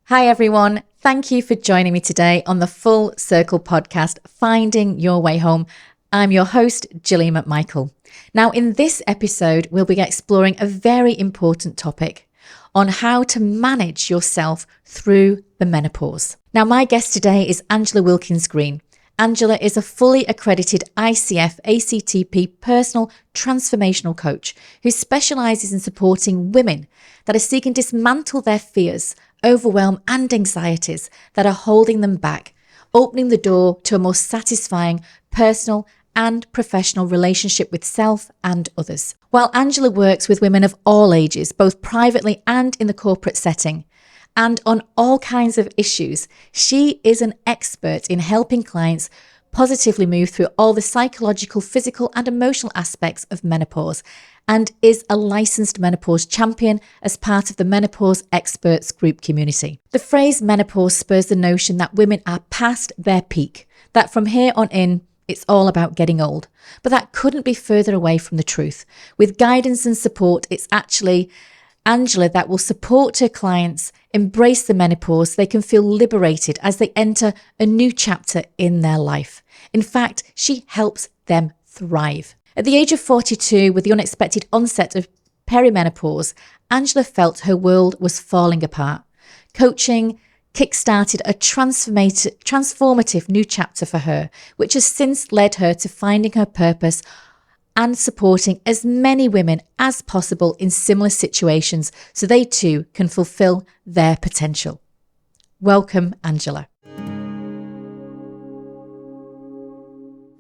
Hi everyone, thank you for joining me today on the Full Circle podcast, Finding Your Way Home. I'm your host, Gillian McMichael. Now in this episode, we'll be exploring a very important topic on how to manage yourself through the menopause. Now my guest today is Angela Wilkins-Green. Angela is a fully accredited ICF ACTP personal transformational coach who specialises in supporting women that are seeking to dismantle their fears, overwhelm and anxieties that are holding them back, opening the door to a more satisfying personal and professional relationship with self and others. While Angela works with women of all ages, both privately and in the corporate setting, and on all kinds of issues, she is an expert in helping clients positively move through all the psychological, physical and emotional aspects of menopause, and is a licensed menopause champion as part of the Menopause Experts Group community. The phrase menopause spurs the notion that women are past their peak, that from here on in, it's all about getting old. But that couldn't be further away from the truth. With guidance and support, it's actually Angela that will support her clients embrace the menopause so they can feel liberated as they enter a new chapter in their life. In fact, she helps them thrive. At the age of 42, with the unexpected onset of perimenopause, Angela felt her world was falling apart. Coaching kick-started a transformative new chapter for her, which has since led her to finding her purpose and supporting as many women as possible in similar situations so they too can fulfill their potential. Welcome, Angela.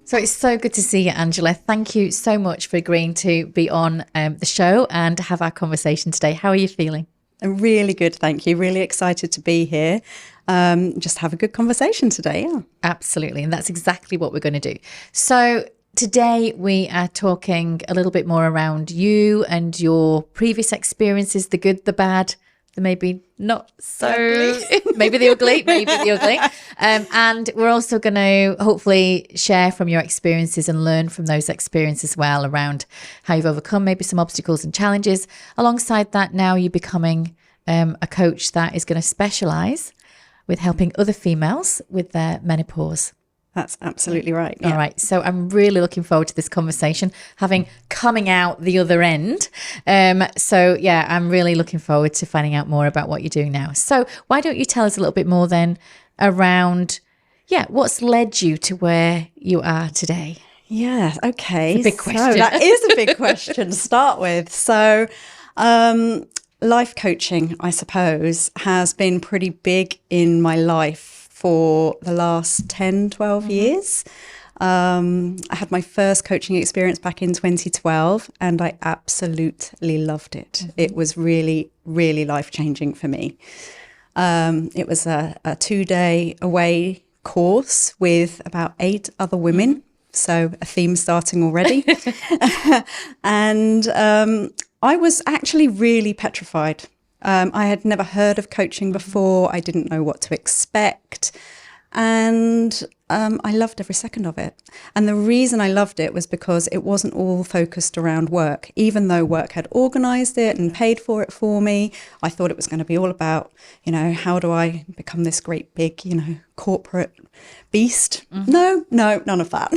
So it's so good to see you, Angela. Thank you so much for agreeing to be on the show and have our conversation today. How are you feeling? I'm really good, thank you. Really excited to be here. Just have a good conversation today. Yeah. Absolutely. And that's exactly what we're going to do. So today we are talking a little bit more around you and your previous experiences, the good, the bad, the maybe not so, maybe the ugly, and we're also going to hopefully share from your experiences and learn from those experiences as well around how you've overcome maybe some obstacles and challenges. Alongside that, now you're becoming a coach that is going to specialise with helping other females with their menopause. That's absolutely right. Yeah. All right. So I'm really looking forward to this conversation, coming out the other end. So yeah, I'm really looking forward to finding out more about what you're doing now. So why don't you tell us a little bit more then around, what's led you to where you are today? Yeah. Okay. It's a big question. So that is a big question to start with. So, life coaching, I suppose, has been pretty big in my life for the last 10, 12 years. I had my first coaching experience back in 2012 and I absolutely loved it. It was really, really life-changing for me. It was a 2-day away course with about 8 other women. So a theme starting already. And I was actually really petrified. I had never heard of coaching before. I didn't know what to expect. And I loved every second of it. And the reason I loved it was because it wasn't all focused around work. Even though work had organised it and paid for it for me, I thought it was going to be all about, how do I become this great big, corporate beast? No, none of that.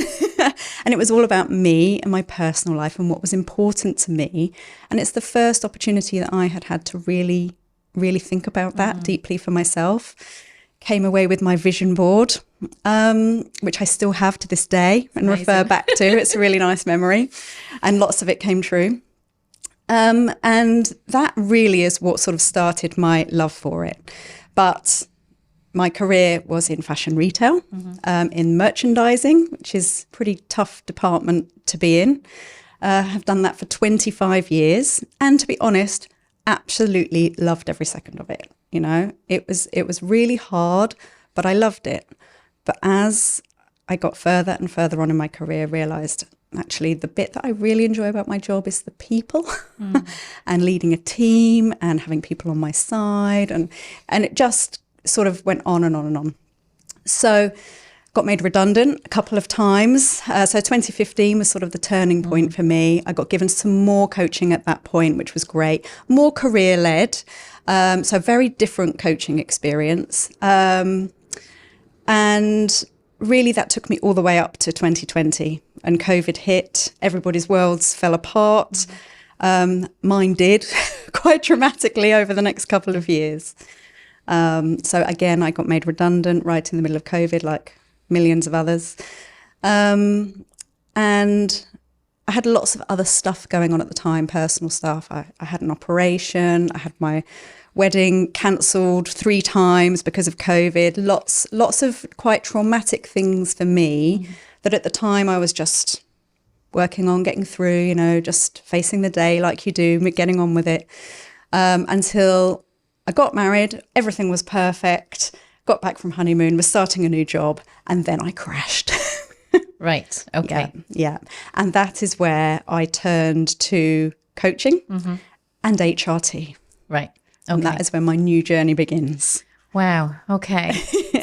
And it was all about me and my personal life and what was important to me. And it's the first opportunity that I had to really, really think about that deeply for myself. Came away with my vision board, which I still have to this day and refer back to. It's a really nice memory. And lots of it came true. And that really is what sort of started my love for it. But my career was in fashion retail, in merchandising, which is a pretty tough department to be in. I've done that for 25 years. And to be honest, absolutely loved every second of it. It was really hard, but I loved it. But as I got further and further on in my career, realised actually the bit that I really enjoy about my job is the people and leading a team and having people on my side. And it just sort of went on and on and on. So got made redundant a couple of times. So 2015 was sort of the turning point for me. I got given some more coaching at that point, which was great. More career-led. So very different coaching experience. And really that took me all the way up to 2020. And COVID hit. Everybody's worlds fell apart. Mine did quite dramatically over the next couple of years. So again, I got made redundant right in the middle of COVID, like millions of others. And I had lots of other stuff going on at the time, personal stuff. I had an operation. I had my wedding cancelled 3 times because of COVID. Lots of quite traumatic things for me that at the time I was just working on, getting through, just facing the day like you do, getting on with it, until I got married. Everything was perfect. Got back from honeymoon, was starting a new job, and then I crashed. Right. Okay. Yeah. And that is where I turned to coaching and HRT. Right. Okay. And that is where my new journey begins. Wow. Okay.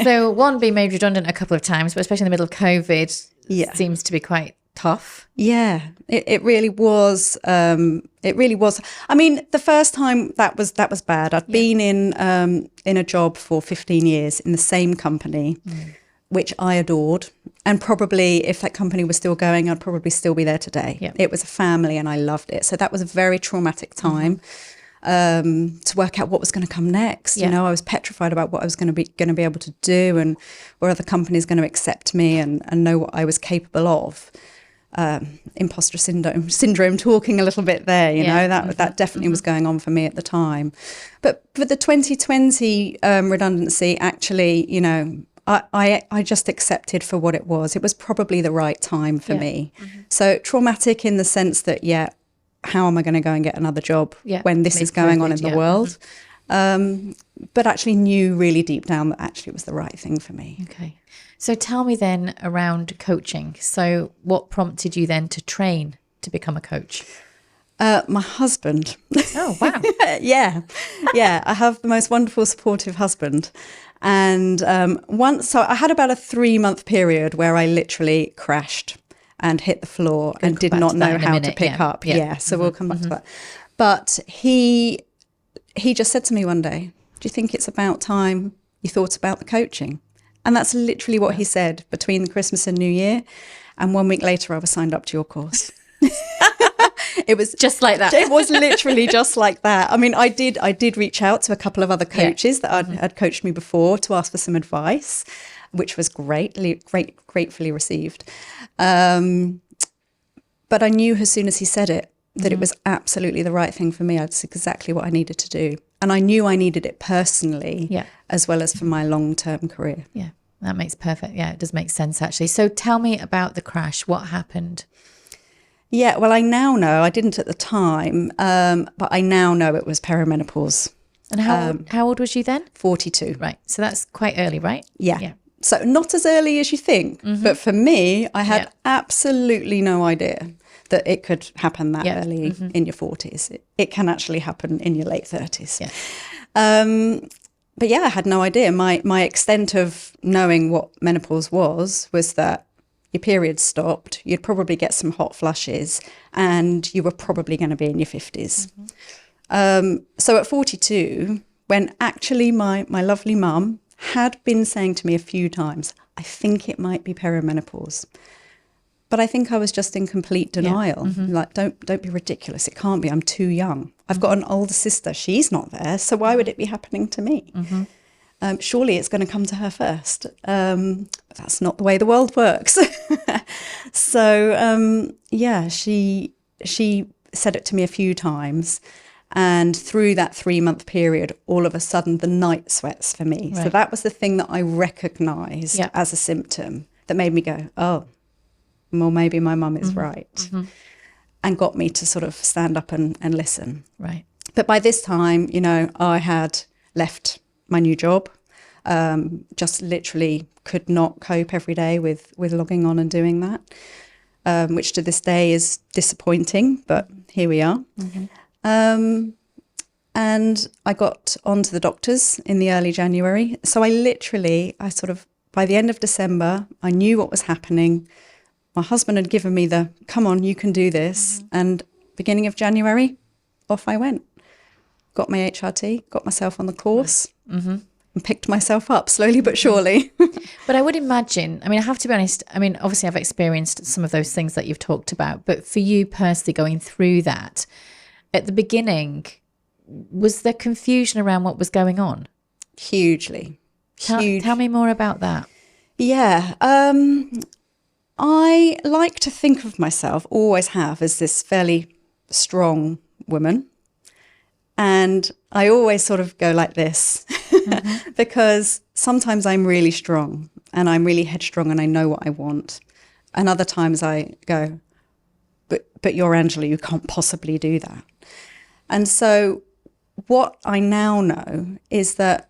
So one, being made redundant a couple of times, but especially in the middle of COVID, seems to be quite tough. Yeah, it really was. It really was. I mean, the first time that was bad. I'd been in a job for 15 years in the same company, which I adored. And probably if that company was still going, I'd probably still be there today. Yeah. It was a family and I loved it. So that was a very traumatic time. To work out what was going to come next. I was petrified about what I was going to be able to do, and were other companies going to accept me and know what I was capable of. Imposter syndrome talking a little bit there, that definitely was going on for me at the time. But for the 2020 redundancy, actually, I just accepted for what it was. It was probably the right time for me. So traumatic in the sense that, how am I going to go and get another job when this is going on in the world? But actually knew really deep down that actually it was the right thing for me. Okay. So tell me then around coaching. So what prompted you then to train to become a coach? My husband. Oh, wow. Yeah. I have the most wonderful, supportive husband. And so I had about a 3-month period where I literally crashed and hit the floor and did not know how to pick up. So we'll come back to that. But he just said to me one day, do you think it's about time you thought about the coaching? And that's literally what he said between Christmas and New Year. And 1 week later, I was signed up to your course. It was just like that. It was literally just like that. I mean, I did reach out to a couple of other coaches that had coached me before to ask for some advice, which was gratefully received. But I knew as soon as he said it that it was absolutely the right thing for me. That's exactly what I needed to do. And I knew I needed it personally as well as for my long-term career. Yeah, that makes perfect. Yeah, it does make sense actually. So tell me about the crash. What happened? Yeah, well, I now know, I didn't at the time, but I now know it was perimenopause. And how old was you then? 42. Right. So that's quite early, right? Yeah. So not as early as you think, but for me, I had absolutely no idea that it could happen that early in your 40s. It can actually happen in your late 30s. Yeah. But I had no idea. My extent of knowing what menopause was that your period stopped, you'd probably get some hot flushes, and you were probably going to be in your 50s. So at 42, when actually my lovely mum had been saying to me a few times, I think it might be perimenopause. But I think I was just in complete denial. Like, don't be ridiculous. It can't be. I'm too young. I've got an older sister. She's not there. So why would it be happening to me? Surely it's going to come to her first. But that's not the way the world works. So, she said it to me a few times. And through that 3-month period, all of a sudden, the night sweats for me. Right. So that was the thing that I recognised as a symptom that made me go, oh, well, maybe my mum is right. And got me to sort of stand up and listen. Right. But by this time, I had left my new job, just literally could not cope every day with logging on and doing that, which to this day is disappointing, but here we are. And I got onto the doctors in the early January. So I sort of by the end of December, I knew what was happening. My husband had given me the, come on, you can do this. And beginning of January, off I went. Got my HRT, got myself on the course, and picked myself up slowly but surely. But I would imagine, I mean, I have to be honest, I mean, obviously I've experienced some of those things that you've talked about, but for you personally going through that, at the beginning, was there confusion around what was going on? Hugely. Tell me more about that. Yeah. I like to think of myself, always have, as this fairly strong woman. And I always sort of go like this because sometimes I'm really strong and I'm really headstrong and I know what I want. And other times I go, but you're Angela, you can't possibly do that. And so what I now know is that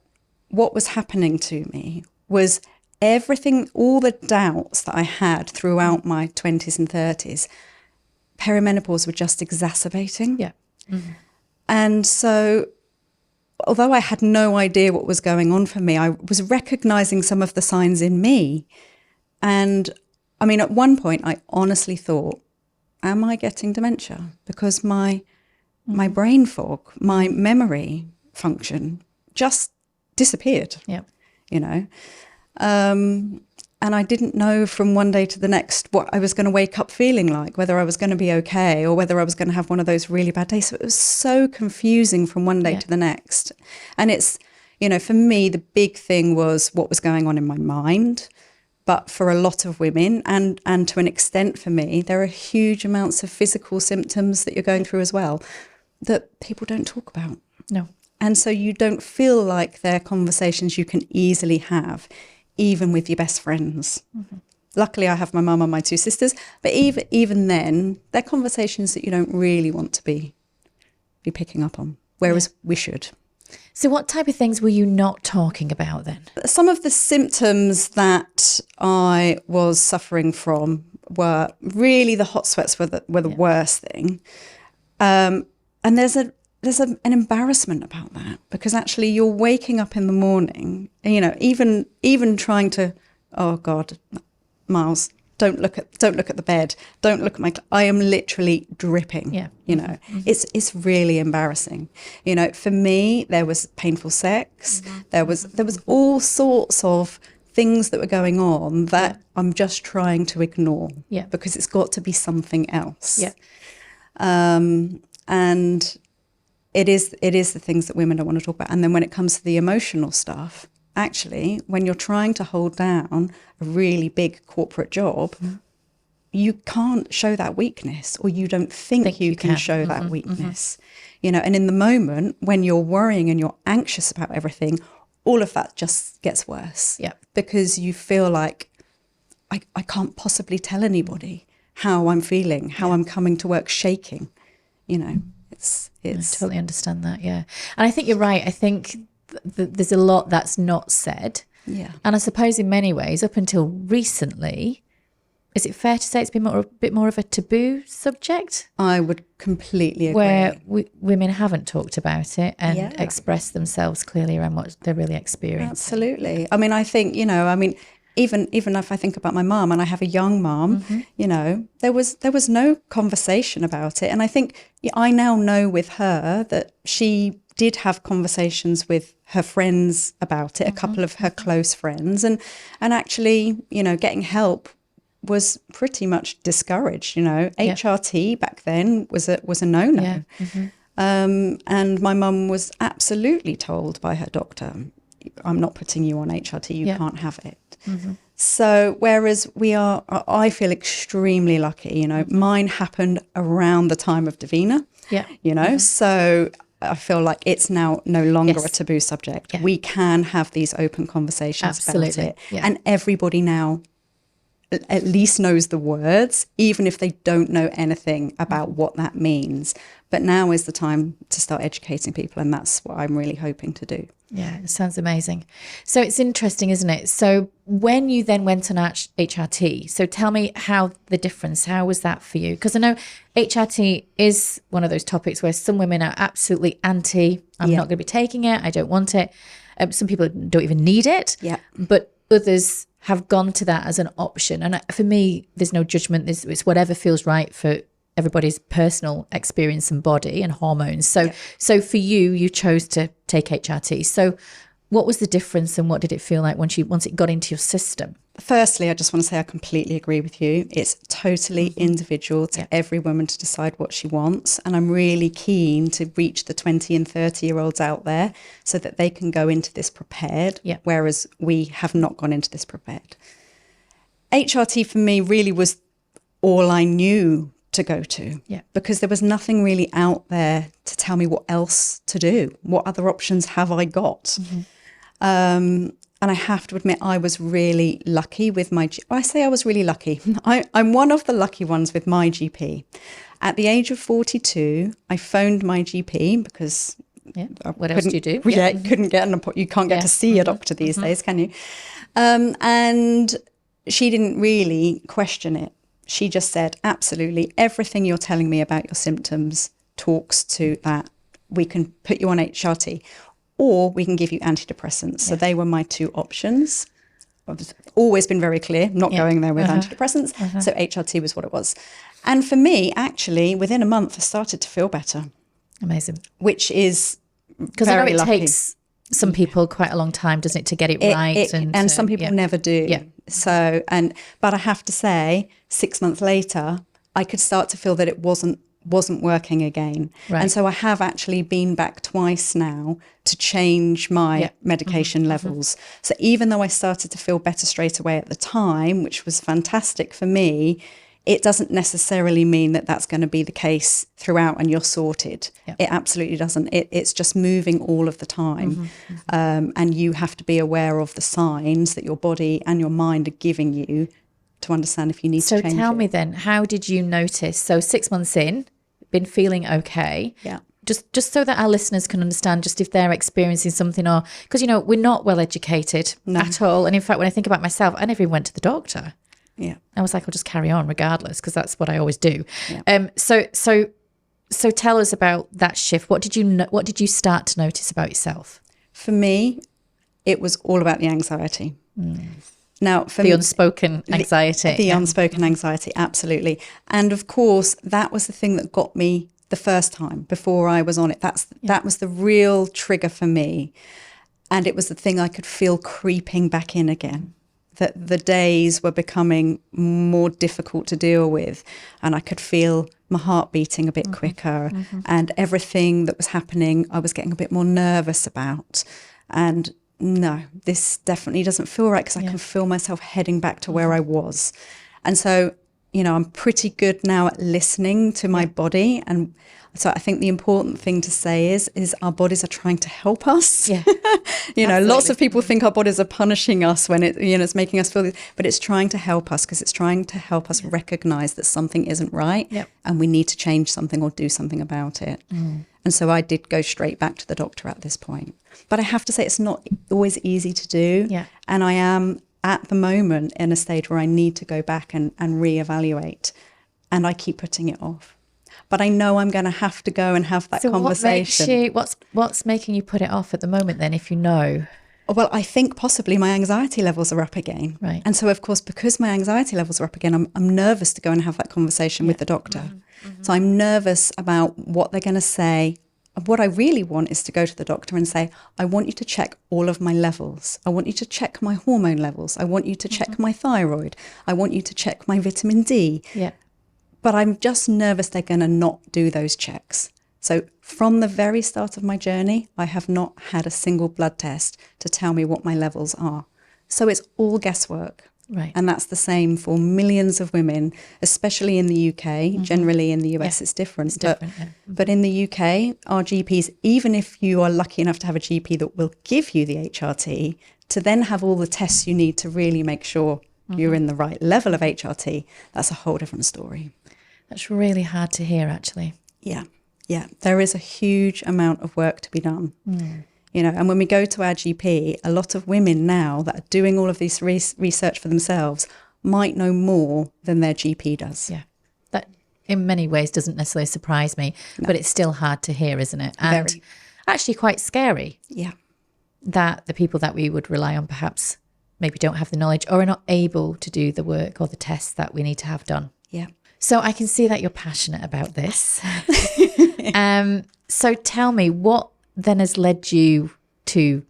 what was happening to me was everything, all the doubts that I had throughout my 20s and 30s, perimenopause were just exacerbating. Yeah. Mm-hmm. And so, although I had no idea what was going on for me, I was recognizing some of the signs in me. And I mean, at one point, I honestly thought, am I getting dementia? Because my brain fog, my memory function just disappeared. Yeah. You know, and I didn't know from one day to the next what I was going to wake up feeling like, whether I was going to be okay or whether I was going to have one of those really bad days. So it was so confusing from one day to the next. And it's, you know, for me, the big thing was what was going on in my mind. But for a lot of women, and to an extent for me, there are huge amounts of physical symptoms that you're going through as well that people don't talk about. No. And so you don't feel like they're conversations you can easily have, even with your best friends. Mm-hmm. Luckily, I have my mum and my two sisters, but even then, they're conversations that you don't really want to be picking up on, whereas we should. So what type of things were you not talking about then? Some of the symptoms that I was suffering from were really the hot sweats were the worst thing. And there's an embarrassment about that, because actually you're waking up in the morning, and, you know, even trying to, oh God, Miles, don't look at the bed, don't look at I am literally dripping. Yeah. You know, it's really embarrassing. You know, for me, there was painful sex, there was all sorts of things that were going on that I'm just trying to ignore. Yeah. Because it's got to be something else. Yeah. And it is the things that women don't want to talk about. And then when it comes to the emotional stuff, actually, when you're trying to hold down a really big corporate job, you can't show that weakness, or you don't think you can show that weakness. You know, and in the moment when you're worrying and you're anxious about everything, all of that just gets worse. Yeah. Because you feel like, I can't possibly tell anybody how I'm feeling, how I'm coming to work shaking. You know, it's I totally understand that. Yeah. And I think you're right. I think there's a lot that's not said. Yeah. And I suppose in many ways, up until recently, is it fair to say it's been a bit more of a taboo subject? I would completely agree. Where women haven't talked about it and expressed themselves clearly around what they're really experiencing. Absolutely. I mean, I think, you know, even if I think about my mum, and I have a young mum, you know, there was no conversation about it. And I think I now know with her that she did have conversations with her friends about it, a couple of her close friends, and actually, you know, getting help was pretty much discouraged. You know, HRT back then was a no-no. Yeah. And my mum was absolutely told by her doctor, I'm not putting you on HRT, you can't have it. So whereas I feel extremely lucky, you know, mine happened around the time of Davina, you know, so I feel like it's now no longer a taboo subject. We can have these open conversations about it. And everybody now at least knows the words, even if they don't know anything about what that means. But now is the time to start educating people, and that's what I'm really hoping to do. Yeah, it sounds amazing. So it's interesting, isn't it? So when you then went on HRT, so tell me how was that for you? Because I know HRT is one of those topics where some women are absolutely anti, I'm not going to be taking it, I don't want it. Some people don't even need it. Yeah. But others have gone to that as an option. And for me, there's no judgment. It's whatever feels right for everybody's personal experience and body and hormones. So for you chose to take HRT. So what was the difference and what did it feel like once it got into your system? Firstly, I just want to say I completely agree with you. It's totally individual to every woman to decide what she wants. And I'm really keen to reach the 20 and 30-year-olds out there so that they can go into this prepared, whereas we have not gone into this prepared. HRT for me really was all I knew to go to, because there was nothing really out there to tell me what else to do. What other options have I got? And I have to admit, I was really lucky with I say I was really lucky. I'm one of the lucky ones with my GP. At the age of 42, I phoned my GP because what else do you do? You couldn't get you can't get to see a doctor these days, can you? And she didn't really question it. She just said, absolutely, everything you're telling me about your symptoms talks to that. We can put you on HRT. Or we can give you antidepressants. So they were my two options. I've always been very clear, not going there with antidepressants. So HRT was what it was. And for me, actually, within a month, I started to feel better. Amazing. Which is because I know it takes some people quite a long time, doesn't it, to get it right? And some people never do. Yeah. So, but I have to say, 6 months later, I could start to feel that it wasn't working again. Right. And so I have actually been back twice now to change my medication levels. So even though I started to feel better straight away at the time, which was fantastic for me, it doesn't necessarily mean that that's going to be the case throughout and you're sorted. It absolutely doesn't. It's just moving all of the time. And you have to be aware of the signs that your body and your mind are giving you to understand if you need to change it. So tell me then, how did you notice? So 6 months in, been feeling okay. Yeah. Just so that our listeners can understand just if they're experiencing something, or because, we're not well educated at all. And in fact, when I think about myself, I never even went to the doctor. Yeah. I was like, I'll just carry on regardless, because that's what I always do. Yeah. So tell us about that shift. What did you start to notice about yourself? For me, it was all about the anxiety. Now, for the unspoken anxiety. The unspoken anxiety, absolutely. And of course, that was the thing that got me the first time before I was on it. That was the real trigger for me. And it was the thing I could feel creeping back in again. That the days were becoming more difficult to deal with. And I could feel my heart beating a bit quicker. And everything that was happening, I was getting a bit more nervous about. And no, this definitely doesn't feel right, because I can feel myself heading back to where I was. And so, I'm pretty good now at listening to my body. And so I think the important thing to say is our bodies are trying to help us. Yeah. Lots of people think our bodies are punishing us when it's making us feel this, but it's trying to help us, because it's trying to help us recognize that something isn't right and we need to change something or do something about it. And so I did go straight back to the doctor at this point. But I have to say, it's not always easy to do. Yeah. And I am at the moment in a stage where I need to go back and reevaluate. And I keep putting it off. But I know I'm going to have to go and have that conversation. What's making you put it off at the moment then, if you know? Well, I think possibly my anxiety levels are up again. Right. And so, of course, because my anxiety levels are up again, I'm nervous to go and have that conversation with the doctor. So I'm nervous about what they're going to say. What I really want is to go to the doctor and say, I want you to check all of my levels. I want you to check my hormone levels. I want you to check my thyroid. I want you to check my vitamin D. Yeah. But I'm just nervous they're going to not do those checks. So from the very start of my journey, I have not had a single blood test to tell me what my levels are. So it's all guesswork. Right. And that's the same for millions of women, especially in the UK. Generally in the US, it's different. But in the UK, our GPs, even if you are lucky enough to have a GP that will give you the HRT, to then have all the tests you need to really make sure you're in the right level of HRT, that's a whole different story. That's really hard to hear, actually. Yeah. There is a huge amount of work to be done. And when we go to our GP, a lot of women now that are doing all of this research for themselves might know more than their GP does. Yeah. That in many ways doesn't necessarily surprise me, but it's still hard to hear, isn't it? And actually quite scary. Yeah. That the people that we would rely on perhaps maybe don't have the knowledge or are not able to do the work or the tests that we need to have done. Yeah. So I can see that you're passionate about this. So tell me, what then has led you to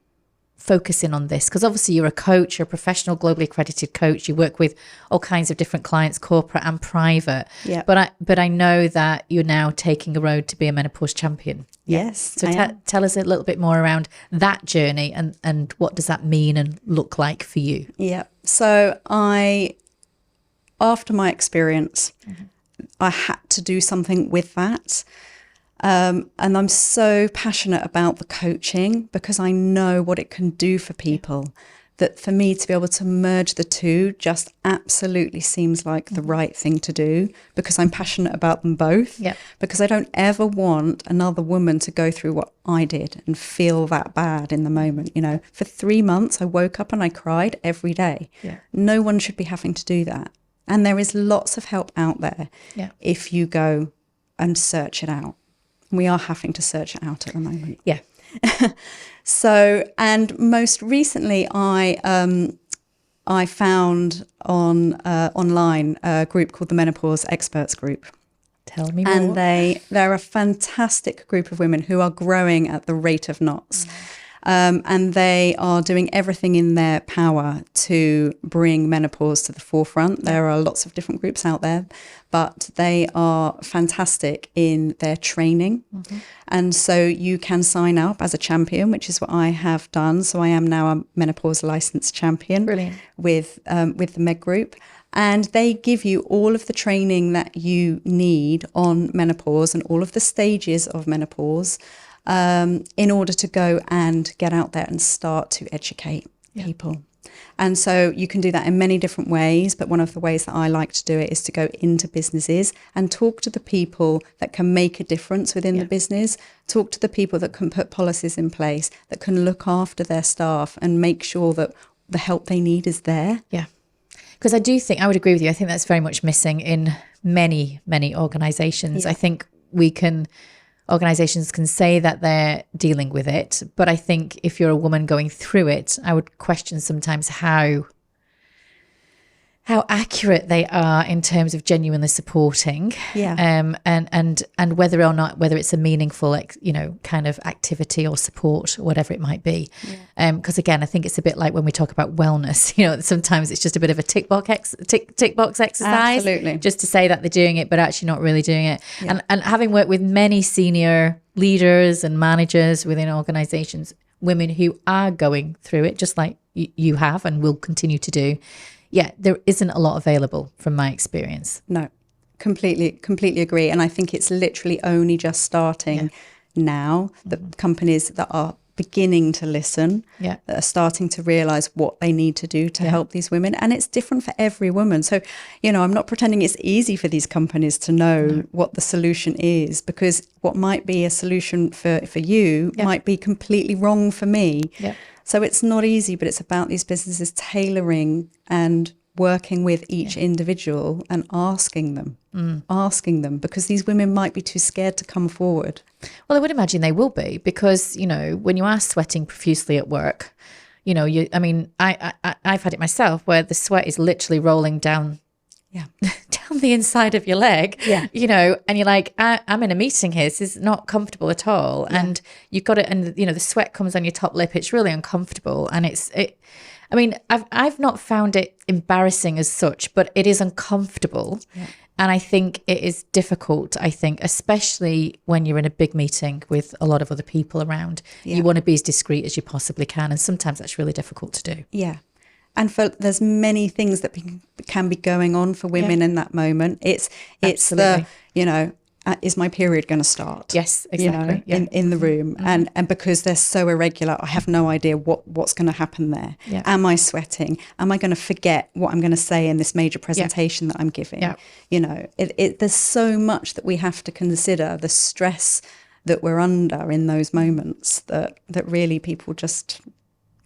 focus in on this? Because obviously you're a coach, you're a professional, globally accredited coach. You work with all kinds of different clients, corporate and private. Yeah. But I know that you're now taking a road to be a menopause champion. Yes. So tell us a little bit more around that journey and what does that mean and look like for you? Yeah. So after my experience, I had to do something with that. And I'm so passionate about the coaching because I know what it can do for people, that for me to be able to merge the two just absolutely seems like the right thing to do, because I'm passionate about them both. Yeah. Because I don't ever want another woman to go through what I did and feel that bad in the moment. You know, for 3 months, I woke up and I cried every day. Yeah. No one should be having to do that. And there is lots of help out there if you go and search it out. We are having to search it out at the moment. Yeah. So, and most recently, I found online a group called the Menopause Experts Group. Tell me more. And they're a fantastic group of women who are growing at the rate of knots. And they are doing everything in their power to bring menopause to the forefront. There are lots of different groups out there, but they are fantastic in their training. And so you can sign up as a champion, which is what I have done. So I am now a menopause licensed champion. Brilliant. With the Meg group. And they give you all of the training that you need on menopause and all of the stages of menopause, in order to go and get out there and start to educate people. And so you can do that in many different ways, but one of the ways that I like to do it is to go into businesses and talk to the people that can make a difference within the business, talk to the people that can put policies in place, that can look after their staff and make sure that the help they need is there. Yeah. Because I do think, I would agree with you, I think that's very much missing in many, many organisations. I think organisations can say that they're dealing with it, but I think if you're a woman going through it, I would question sometimes how accurate they are in terms of genuinely supporting, and whether or not, whether it's a meaningful, kind of activity or support, or whatever it might be. Because again, I think it's a bit like when we talk about wellness. Sometimes it's just a bit of a tick box exercise, Absolutely. just to say that they're doing it, but actually not really doing it. And having worked with many senior leaders and managers within organisations, women who are going through it, just like you have and will continue to do. Yeah, there isn't a lot available from my experience. No, completely agree. And I think it's literally only just starting now. The companies that are beginning to listen, that are starting to realise what they need to do to help these women. And it's different for every woman. So, I'm not pretending it's easy for these companies to know what the solution is, because what might be a solution for you might be completely wrong for me. So it's not easy, but it's about these businesses tailoring and working with each individual and asking them, because these women might be too scared to come forward. Well, I would imagine they will be, because, when you are sweating profusely at work, I've had it myself where the sweat is literally rolling down the inside of your leg, and you're like, I'm in a meeting here. This is not comfortable at all. And you've got it. And, the sweat comes on your top lip. It's really uncomfortable. And I've not found it embarrassing as such, but it is uncomfortable. And I think it is difficult, especially when you're in a big meeting with a lot of other people around. You want to be as discreet as you possibly can. And sometimes that's really difficult to do. Yeah. And there's many things that can be going on for women in that moment. It's the, is my period going to start? Yes, exactly. In the room. And because they're so irregular, I have no idea what's going to happen there. Am I sweating? Am I going to forget what I'm going to say in this major presentation that I'm giving? There's so much that we have to consider, the stress that we're under in those moments that really people just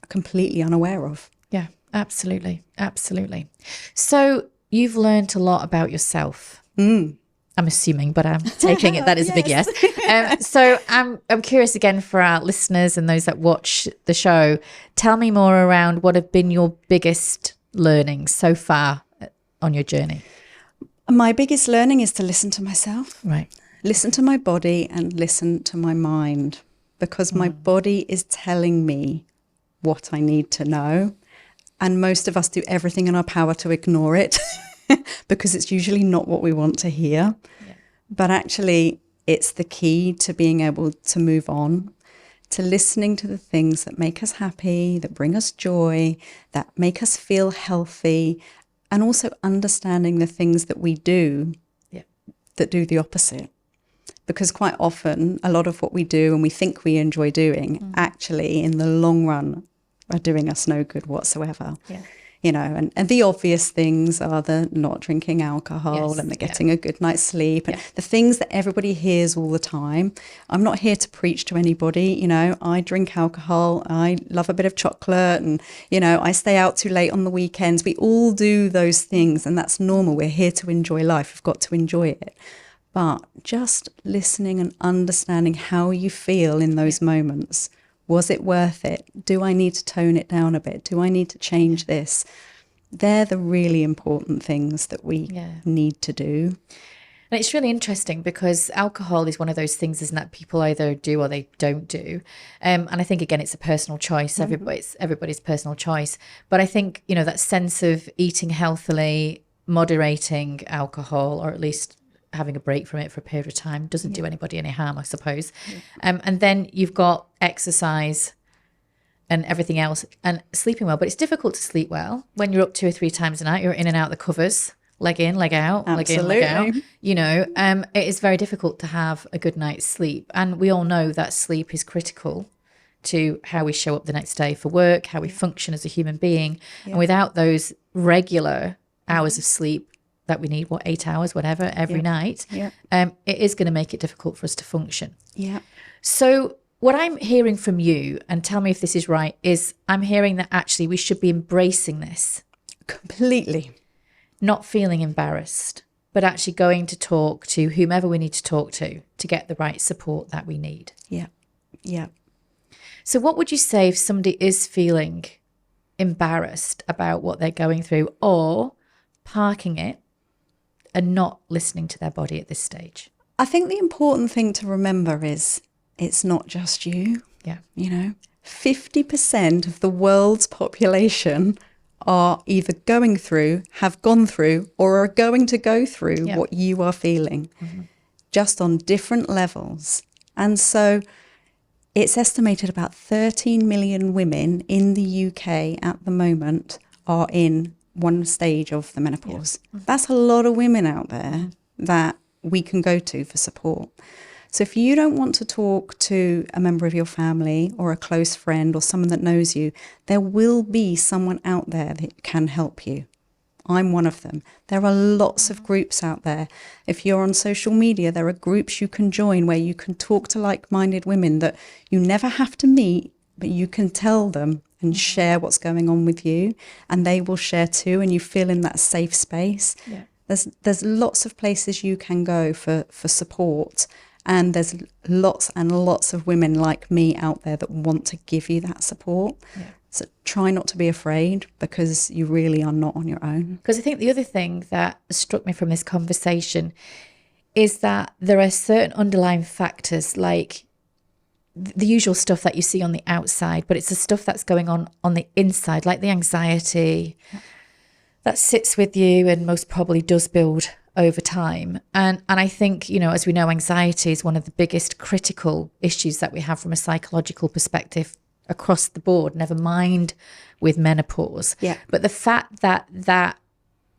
are completely unaware of. Yeah, absolutely. Absolutely. So you've learned a lot about yourself. I'm assuming, but I'm taking it that is a big yes. Yes. So I'm curious again for our listeners and those that watch the show. Tell me more around what have been your biggest learnings so far on your journey. My biggest learning is to listen to myself, Right. listen to my body and listen to my mind, because my body is telling me what I need to know. And most of us do everything in our power to ignore it because it's usually not what we want to hear. Yeah. But actually, it's the key to being able to move on, to listening to the things that make us happy, that bring us joy, that make us feel healthy, and also understanding the things that we do that do the opposite. Because quite often, a lot of what we do and we think we enjoy doing, actually, in the long run, are doing us no good whatsoever. Yeah. You know, and the obvious things are the not drinking alcohol, Yes, and the getting a good night's sleep, and Yeah. the things that everybody hears all the time. I'm not here to preach to anybody. You know, I drink alcohol, I love a bit of chocolate, and, you know, I stay out too late on the weekends. We all do those things, and that's normal. We're here to enjoy life. We've got to enjoy it. But just listening and understanding how you feel in those moments. Was it worth it? Do I need to tone it down a bit? Do I need to change this? They're the really important things that we need to do. And it's really interesting because alcohol is one of those things, isn't that people either do or they don't do. And I think, again, it's a personal choice. Everybody's personal choice. But I think, you know, that sense of eating healthily, moderating alcohol, or at least having a break from it for a period of time doesn't do anybody any harm, I suppose. And then you've got exercise and everything else and sleeping well. But it's difficult to sleep well when you're up 2 or 3 times a night. You're in and out the covers, leg in, leg out, Absolutely. leg in, leg out. You know, it is very difficult to have a good night's sleep. And we all know that sleep is critical to how we show up the next day for work, how we function as a human being. And without those regular hours of sleep that we need, 8 hours, whatever, every night, it is going to make it difficult for us to function. Yeah. So what I'm hearing from you, and tell me if this is right, is I'm hearing that actually we should be embracing this. Completely. Not feeling embarrassed, but actually going to talk to whomever we need to talk to get the right support that we need. Yeah. Yeah. So what would you say if somebody is feeling embarrassed about what they're going through, or parking it and not listening to their body at this stage? I think the important thing to remember is it's not just you. Yeah. You know, 50% of the world's population are either going through, have gone through, or are going to go through what you are feeling, just on different levels. And so it's estimated about 13 million women in the UK at the moment are in one stage of the menopause. That's a lot of women out there that we can go to for support. So if you don't want to talk to a member of your family or a close friend or someone that knows you, there will be someone out there that can help you. I'm one of them. There are lots of groups out there. If you're on social media, there are groups you can join where you can talk to like-minded women that you never have to meet, but you can tell them and share what's going on with you, and they will share too, and you feel in that safe space. Yeah. There's lots of places you can go for support, and there's lots and lots of women like me out there that want to give you that support. Yeah. So try not to be afraid, because you really are not on your own. Because I think the other thing that struck me from this conversation is that there are certain underlying factors, like the usual stuff that you see on the outside, but it's the stuff that's going on the inside, like the anxiety that sits with you and most probably does build over time. And I think, you know, as we know, anxiety is one of the biggest critical issues that we have from a psychological perspective across the board, never mind with menopause. Yeah. But the fact that that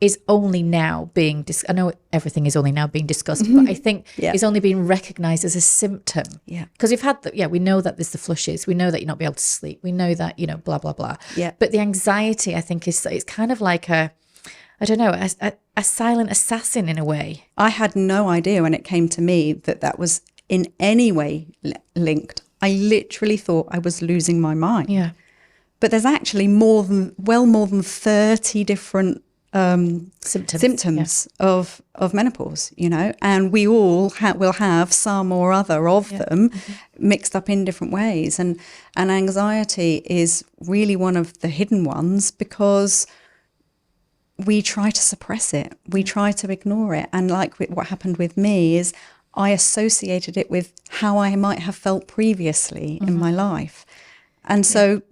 is only now being I know everything is only now being discussed, but I think it's only being recognized as a symptom. Yeah. Because we've had we know that there's the flushes, we know that you're not be able to sleep, we know that, you know, blah blah blah. Yeah. But the anxiety, I think, it's kind of like a silent assassin in a way. I had no idea when it came to me that was in any way linked. I literally thought I was losing my mind. Yeah. But there's actually more than 30 different symptoms of menopause, you know, and we all will have some or other of them mixed up in different ways. And anxiety is really one of the hidden ones because we try to suppress it. We try to ignore it. And like what happened with me is I associated it with how I might have felt previously in my life. And so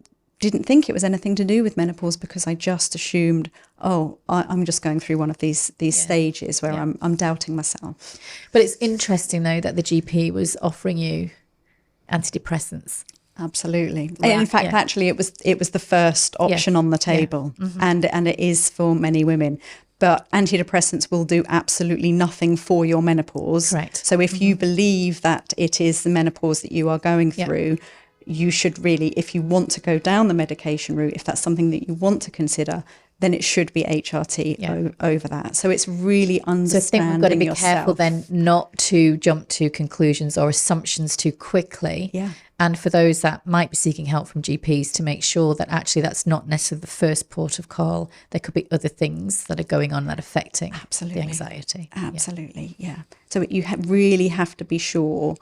didn't think it was anything to do with menopause because I just assumed, I'm just going through one of these stages where I'm doubting myself. But it's interesting, though, that the GP was offering you antidepressants. Absolutely. In fact, actually, it was the first option on the table, and it is for many women. But antidepressants will do absolutely nothing for your menopause. Correct. So if you believe that it is the menopause that you are going through, you should really, if you want to go down the medication route, if that's something that you want to consider, then it should be HRT over that. So it's really understanding yourself. So I think we've got to be careful then not to jump to conclusions or assumptions too quickly. Yeah. And for those that might be seeking help from GPs, to make sure that actually that's not necessarily the first port of call. There could be other things that are going on that are affecting the anxiety. Absolutely, yeah. So you really have to be sure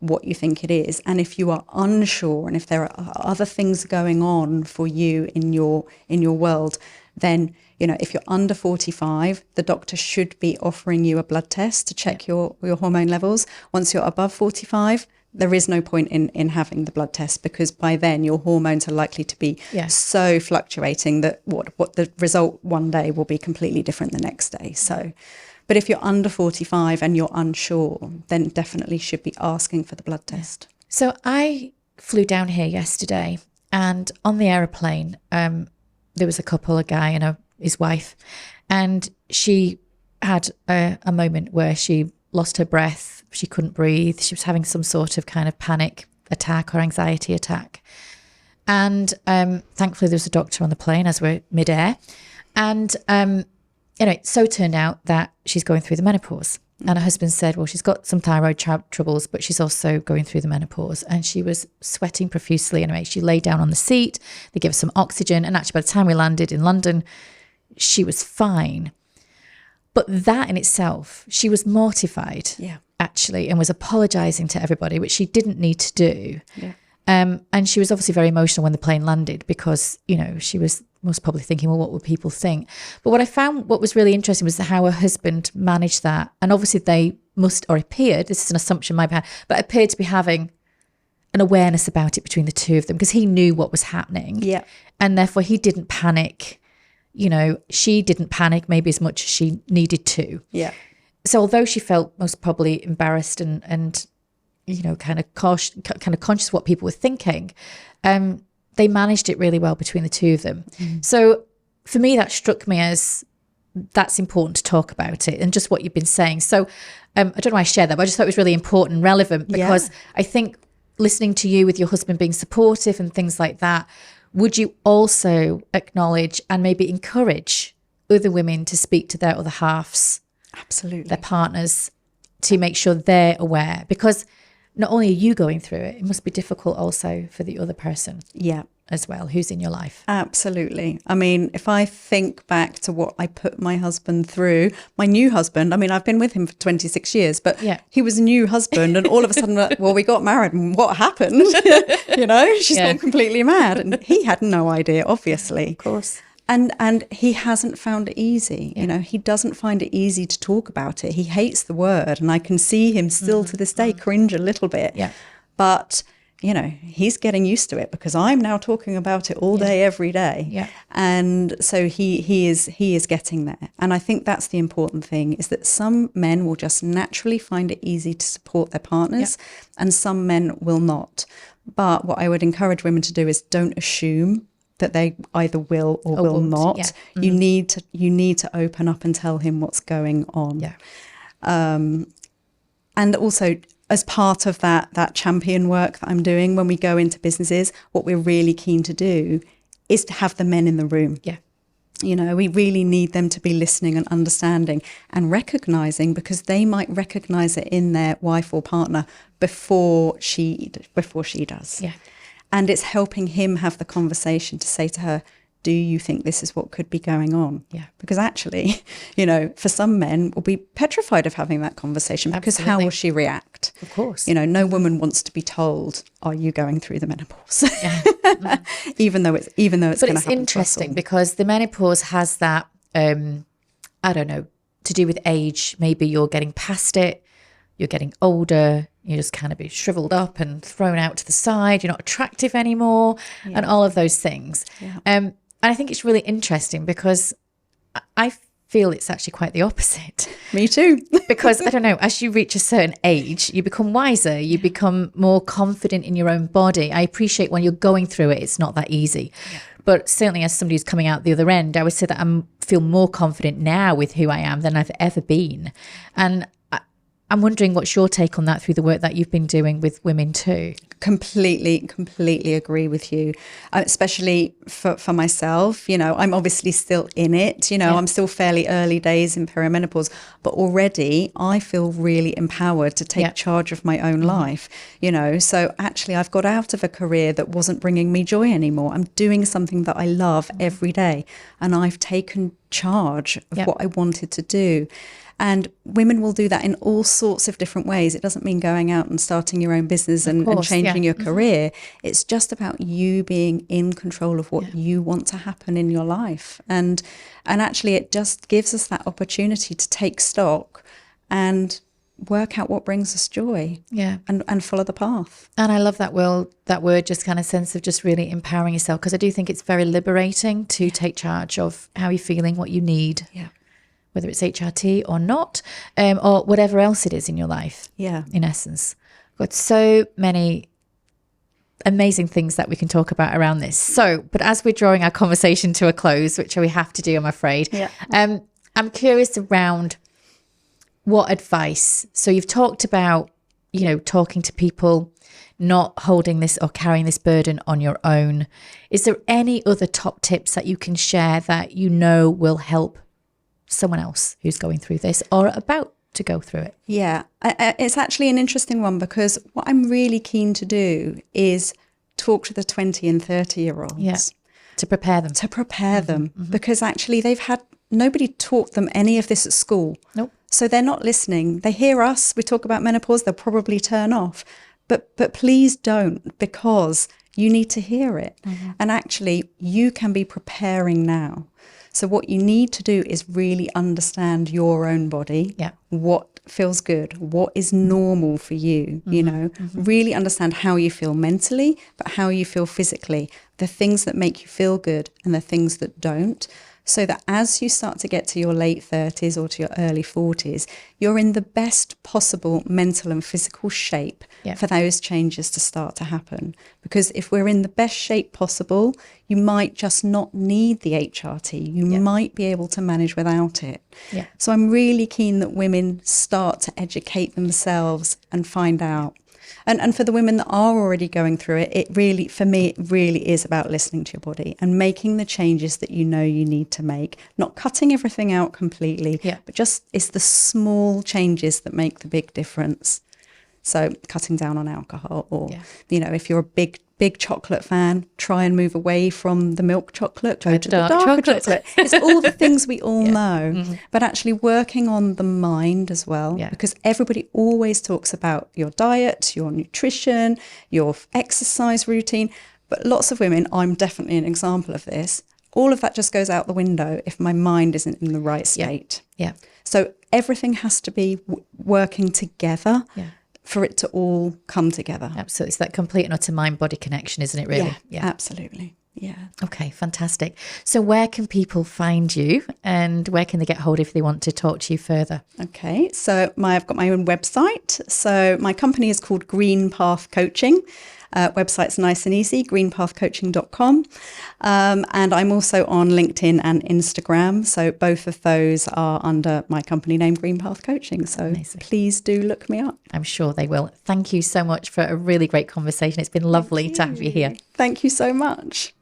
what you think it is. And if you are unsure, and if there are other things going on for you in your world, then, you know, if you're under 45, the doctor should be offering you a blood test to check your hormone levels. Once you're above 45, there is no point in having the blood test, because by then your hormones are likely to be so fluctuating that what the result one day will be completely different the next day. So, but if you're under 45 and you're unsure, then definitely should be asking for the blood test. So I flew down here yesterday, and on the aeroplane, there was a couple, a guy and his wife, and she had a moment where she lost her breath. She couldn't breathe. She was having some sort of kind of panic attack or anxiety attack. And thankfully there was a doctor on the plane as we're midair. And it so turned out that she's going through the menopause. And her husband said, well, she's got some thyroid troubles, but she's also going through the menopause. And she was sweating profusely. Anyway, she lay down on the seat. They gave her some oxygen. And actually, by the time we landed in London, she was fine. But that in itself, she was mortified, actually, and was apologising to everybody, which she didn't need to do. Yeah. And she was obviously very emotional when the plane landed because, you know, she was most probably thinking, well, what would people think? But what I found, what was really interesting was how her husband managed that. And obviously they must, or appeared, this is an assumption my part, but appeared to be having an awareness about it between the two of them, because he knew what was happening. Yeah. And therefore he didn't panic. You know, she didn't panic maybe as much as she needed to. Yeah. So although she felt most probably embarrassed and you know, kind of conscious of what people were thinking, they managed it really well between the two of them. Mm. So for me, that struck me as that's important to talk about it, and just what you've been saying. So I don't know why I shared that, but I just thought it was really important and relevant, because I think listening to you with your husband being supportive and things like that, would you also acknowledge and maybe encourage other women to speak to their other halves? Absolutely. Their partners, to make sure they're aware? Because not only are you going through it, it must be difficult also for the other person as well, who's in your life. Absolutely. I mean, if I think back to what I put my husband through, my new husband, I mean, I've been with him for 26 years, but he was a new husband, and all of a sudden, well, we got married, and what happened? You know, she's gone completely mad. And he had no idea, obviously. Of course. And he hasn't found it easy. You know, he doesn't find it easy to talk about it. He hates the word, and I can see him still to this day cringe a little bit. Yeah. But, you know, he's getting used to it, because I'm now talking about it all day, every day. Yeah. And so he is getting there. And I think that's the important thing, is that some men will just naturally find it easy to support their partners, and some men will not. But what I would encourage women to do is don't assume that they either will or will not. Yeah. Mm-hmm. You need to open up and tell him what's going on. Yeah. And also, as part of that champion work that I'm doing, when we go into businesses, what we're really keen to do is to have the men in the room. Yeah. You know, we really need them to be listening and understanding and recognizing, because they might recognize it in their wife or partner before she does. Yeah. And it's helping him have the conversation to say to her, do you think this is what could be going on? Yeah. Because actually, you know, for some men will be petrified of having that conversation, because how will she react? Of course. You know, no woman wants to be told, are you going through the menopause? Yeah. even though it's going to happen. But it's interesting because the menopause has that, I don't know, to do with age. Maybe you're getting past it, you're getting older, you just kind of be shriveled up and thrown out to the side, you're not attractive anymore, and all of those things. Yeah. And I think it's really interesting because I feel it's actually quite the opposite. Me too. Because I don't know, as you reach a certain age, you become wiser, you become more confident in your own body. I appreciate when you're going through it, it's not that easy. Yeah. But certainly as somebody who's coming out the other end, I would say that I feel more confident now with who I am than I've ever been. And I'm wondering what's your take on that through the work that you've been doing with women too? Completely agree with you, especially for myself. You know, I'm obviously still in it, you know, I'm still fairly early days in perimenopause, but already I feel really empowered to take charge of my own life, you know. So actually I've got out of a career that wasn't bringing me joy anymore. I'm doing something that I love every day, and I've taken charge of what I wanted to do. And women will do that in all sorts of different ways. It doesn't mean going out and starting your own business and changing your career. It's just about you being in control of what you want to happen in your life. And actually it just gives us that opportunity to take stock and work out what brings us joy and follow the path. And I love that word, just kind of sense of just really empowering yourself, because I do think it's very liberating to take charge of how you're feeling, what you need. Yeah. Whether it's HRT or not, or whatever else it is in your life. Yeah. In essence. We've got so many amazing things that we can talk about around this. So, but as we're drawing our conversation to a close, which we have to do, I'm afraid, I'm curious around what advice. So you've talked about, you know, talking to people, not holding this or carrying this burden on your own. Is there any other top tips that you can share that you know will help someone else who's going through this or about to go through it? Yeah, it's actually an interesting one, because what I'm really keen to do is talk to the 20 and 30-year-olds. To prepare them. Because actually nobody taught them any of this at school. Nope. So they're not listening. They hear us, we talk about menopause, they'll probably turn off. But please don't, because you need to hear it. And actually you can be preparing now. So what you need to do is really understand your own body, what feels good, what is normal for you, you know, really understand how you feel mentally, but how you feel physically, the things that make you feel good and the things that don't. So that as you start to get to your late 30s or to your early 40s, you're in the best possible mental and physical shape for those changes to start to happen. Because if we're in the best shape possible, you might just not need the HRT. You might be able to manage without it. Yeah. So I'm really keen that women start to educate themselves and find out. And for the women that are already going through it, it really is about listening to your body and making the changes that you know you need to make, not cutting everything out completely, but just it's the small changes that make the big difference. So cutting down on alcohol, or, you know, if you're a big chocolate fan, try and move away from the milk chocolate, go to the darker chocolate. It's all the things we all know, but actually working on the mind as well, because everybody always talks about your diet, your nutrition, your exercise routine, but lots of women, I'm definitely an example of this, all of that just goes out the window if my mind isn't in the right state. So everything has to be working together. For it to all come together. Absolutely. It's that complete and utter mind-body connection, isn't it, really? Yeah, absolutely. Yeah. Okay, fantastic. So where can people find you, and where can they get hold if they want to talk to you further? Okay, so I've got my own website. So my company is called Green Path Coaching. Website's nice and easy, greenpathcoaching.com. And I'm also on LinkedIn and Instagram. So both of those are under my company name, Green Path Coaching. So please do look me up. I'm sure they will. Thank you so much for a really great conversation. It's been lovely to have you here. Thank you so much.